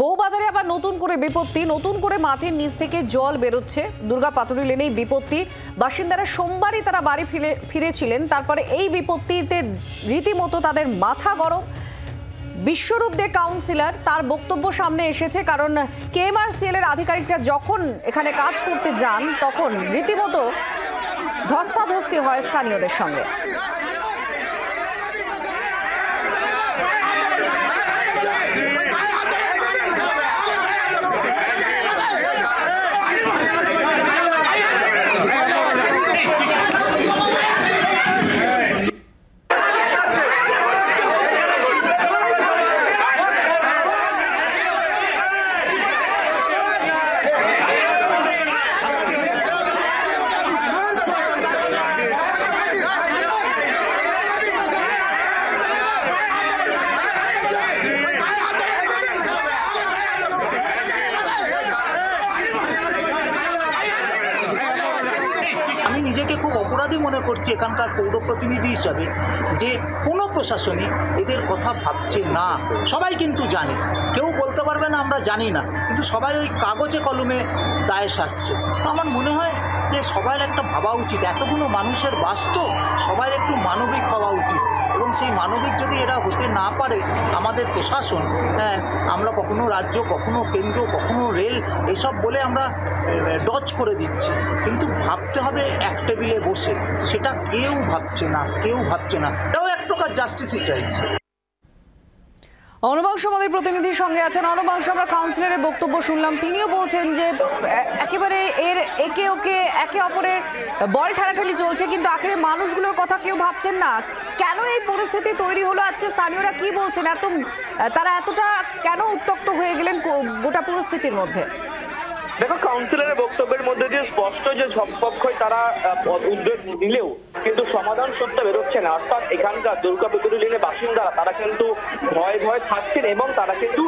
বউবাজারে আবার নতুন করে বিপত্তি, নতুন করে মাটির নিচ থেকে জল বেরোচ্ছে। দুর্গা পাতুরি লেনেই বিপত্তি। বাসিন্দারা সোমবারই তারা বাড়ি ফিরেছিলেন, তারপরে এই বিপত্তিতে রীতিমতো তাদের মাথা গরম। বিশ্বরূপ দে কাউন্সিলর, তার বক্তব্য সামনে এসেছে, কারণ কেএমআরসিএল এর আধিকারিকরা যখন এখানে কাজ করতে যান তখন রীতিমতো ধস্তাধস্তি হয় স্থানীয়দের সঙ্গে। আমি নিজেকে খুব অপরাধী মনে করছি এখানকার পৌর প্রতিনিধি হিসাবে, যে কোনো প্রশাসনই এদের কথা ভাবছে না। সবাই কিন্তু জানে, কেউ বলতে পারবে না আমরা জানি না, কিন্তু সবাই ওই কাগজে কলমে দায় সারছে। তো আমার মনে হয় যে সবার একটা ভাবা উচিত, এতগুলো মানুষের বাস্তব, সবার একটু মানবিক হওয়া উচিত। এবং সেই মানবিক যদি এরা হতে না পারে, আমাদের প্রশাসন, আমরা কখনো রাজ্য, কখনো কেন্দ্র, কখনো রেল, এসব বলে আমরা ডজ করে দিচ্ছি, কিন্তু ভাবতে হবে এক টেবিলে বসে। সেটা কেউ ভাবছে না, এটাও এক প্রকার জাস্টিসই চাইছে। অনুবাংশ আমাদের প্রতিনিধির সঙ্গে আছেন। অনুবাংশ, আমরা কাউন্সিলরের বক্তব্য শুনলাম, তিনিও বলছেন যে একেবারে একে অপরের বল ঠেলাঠেলি চলছে, কিন্তু আখেরে মানুষগুলোর কথা কেউ ভাবছেন না। কেন এই পরিস্থিতি তৈরি হলো? আজকে স্থানীয়রা কি বলছেন? তারা এতটা কেন উত্তপ্ত হয়ে গেলেন গোটা পরিস্থিতির মধ্যে? দেখো, কাউন্সিলরের বক্তব্যের মধ্যে যে স্পষ্ট যে সব পক্ষই তারা উদ্যোগ নিলেও কিন্তু সমাধান সূত্র বেরোচ্ছে না। অর্থাৎ এখানকার দুর্গা পাতুরি লেনের বাসিন্দারা তারা কিন্তু ভয় থাকছেন এবং তারা কিন্তু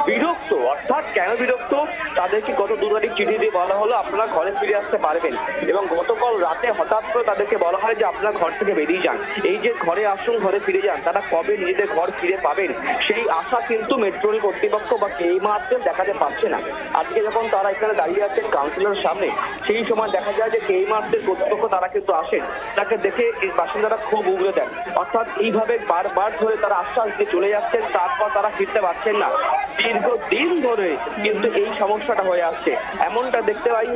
বিরক্ত। অর্থাৎ কেন বিরক্ত? তাদেরকে গত 2 তারিখ চিঠি দিয়ে বলা হলো আপনারা ঘরে ফিরে আসতে পারবেন, এবং গতকাল রাতে হঠাৎ করে তাদেরকে বলা হয় যে আপনারা ঘর থেকে বেরিয়ে যান। এই যে ঘরে আসুন, ঘরে ফিরে যান, তারা কবে নিজেদের ঘর ফিরে পাবেন সেই আশা কিন্তু মেট্রো রেল কর্তৃপক্ষ বা কেএমআরসিএল দেখাতে পারছে না। আজকে যখন তারা এখানে দাঁড়িয়ে আছেন কাউন্সিলরের সামনে, সেই সময় দেখা যায় যে কেএমআরসিএল কর্তৃপক্ষ তারা কিন্তু আসেন, তাকে দেখে এই বাসিন্দারা খুব উগড়ে দেন। অর্থাৎ এইভাবে বারবার ধরে তারা আশ্বাস দিয়ে চলে যাচ্ছেন, তারপর তারা ফিরতে পারছেন না। দীর্ঘদিন ধরে কিন্তু এই সমস্যাটা হয়ে আসছে। এমনটা দেখতে পাই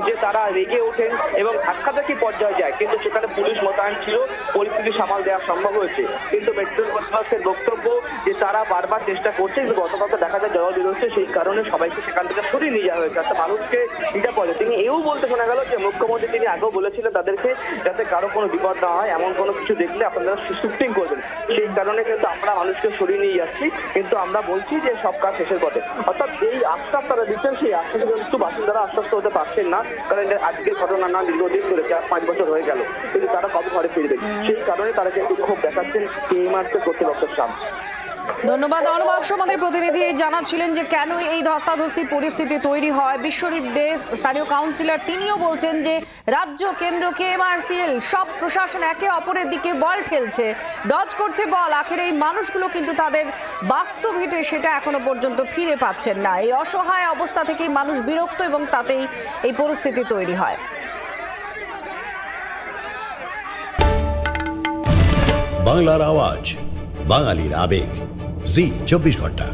যে তারা রেগে ওঠেন এবং ধাক্কাধাক্কি পর্যায়ে যায়, কিন্তু সেখানে পুলিশ মোতায়েন ছিল, পরিস্থিতি সামাল দেওয়া সম্ভব হয়েছে। কিন্তু মেট্রো রেল কর্তৃপক্ষের বক্তব্য যে তারা বারবার চেষ্টা করছে, কিন্তু গতকাল দেখা যায় জল বেরোচ্ছে, সেই কারণে সবাইকে সেখান থেকে সরিয়ে নিয়ে যাওয়া হয়েছে। একটা মানুষকে এটা বলে তিনি এও বলতে শোনা গেল যে মুখ্যমন্ত্রী তিনি আগেও বলেছিলেন তাদেরকে যাতে কারো কোনো বিপদ না হয়, এমন কোনো কিছু দেখলে আপনারা শিফটিং করবেন। সেই কারণে কিন্তু আমরা মানুষকে সরিয়ে নিয়ে যাচ্ছি, কিন্তু আমরা বলছি যে সব কাজ শেষের পথে। অর্থাৎ এই আশ্বাস তারা দিচ্ছেন, সেই আশ্বাসে কিন্তু বাসিন্দারা আশ্বস্ত হতে পারছেন না, কারণ আজকের ঘটনা না, দীর্ঘদিন ধরে 4-5 বছর হয়ে গেল, কিন্তু তারা কবে ঘরে ফিরবে সেই কারণে তারা কিন্তু ক্ষোভ দেখাচ্ছেন কেএমআরসিএল কর্তৃপক্ষের সামনে। ধন্যবাদ। অনুবাংশ আমাদের প্রতিনিধি জানাচ্ছিলেন যে কেন এই ধস্তাধস্তি পরিস্থিতি তৈরি হয়। বিশ্বরূপ দে স্থানীয় কাউন্সিলর, তিনিও বলছেন যে রাজ্য, কেন্দ্র, কেএমআরসিএল সব প্রশাসন একে অপরের দিকে বল ঠেলছে, ডজ করছে বল। আখের এই মানুষগুলো কিন্তু তাদের বাস্তব হিটে সেটা এখনো পর্যন্ত ফিরে পাচ্ছেন না। এই অসহায় অবস্থা থেকেই মানুষ বিরক্ত এবং তাতেই এই পরিস্থিতি তৈরি হয়। বাংলার আওয়াজ, বাঙালির আবেগ, জি 24 ঘন্টা।